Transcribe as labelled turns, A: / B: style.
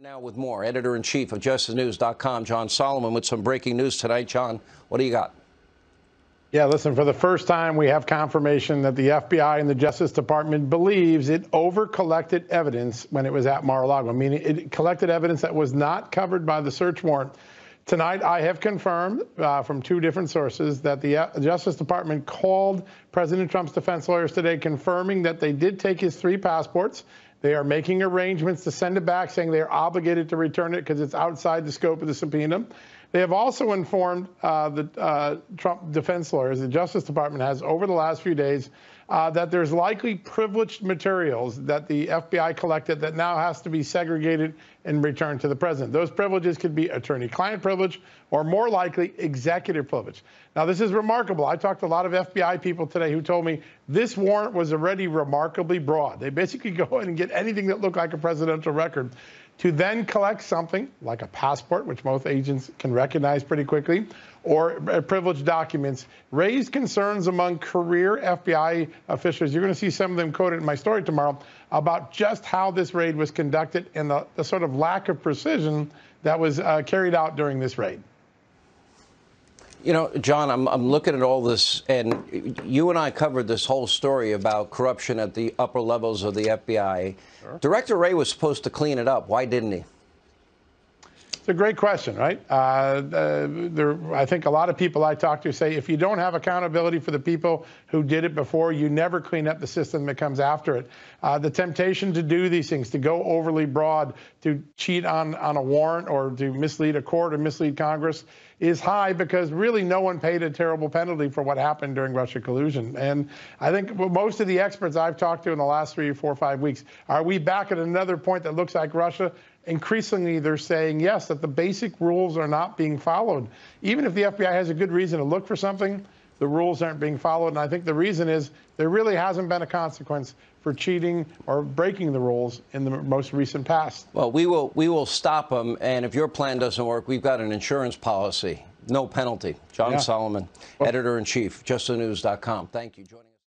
A: Now with more, editor-in-chief of JusticeNews.com, John Solomon, with some breaking news tonight. John, what do you got?
B: Yeah, listen, for the first time, we have confirmation that the FBI and the Justice Department believes it over-collected evidence when it was at Mar-a-Lago, meaning it collected evidence that was not covered by the search warrant. Tonight, I have confirmed from two different sources that the Justice Department called President Trump's defense lawyers today, confirming that they did take his 3 passports. They are making arrangements to send it back, saying they are obligated to return it because it's outside the scope of the subpoena. They have also informed the Trump defense lawyers, the Justice Department has, over the last few days, that there's likely privileged materials that the FBI collected that now has to be segregated and returned to the president. Those privileges could be attorney-client privilege or, more likely, executive privilege. Now, this is remarkable. I talked to a lot of FBI people today who told me this warrant was already remarkably broad. They basically go in and get anything that looked like a presidential record to then collect something like a passport, which most agents can recognize pretty quickly, or privileged documents, raised concerns among career FBI officials. You're going to see some of them quoted in my story tomorrow about just how this raid was conducted and the sort of lack of precision that was carried out during this raid.
A: You know, John, I'm looking at all this, and you and I covered this whole story about corruption at the upper levels of the FBI. Sure. Director Wray was supposed to clean it up. Why didn't he?
B: It's a great question, right? I think a lot of people I talk to say if you don't have accountability for the people who did it before, you never clean up the system that comes after it. The temptation to do these things, to go overly broad, to cheat on a warrant or to mislead a court or mislead Congress is high because really no one paid a terrible penalty for what happened during Russia collusion. And I think most of the experts I've talked to in the last 3 or 4 or 5 weeks, are we back at another point that looks like Russia? Increasingly, they're saying, yes, that the basic rules are not being followed. Even if the FBI has a good reason to look for something, the rules aren't being followed. And I think the reason is there really hasn't been a consequence for cheating or breaking the rules in the most recent past.
A: Well, we will stop them. And if your plan doesn't work, we've got an insurance policy. No penalty. John Solomon, editor-in-chief, JusticeNews.com. Thank you.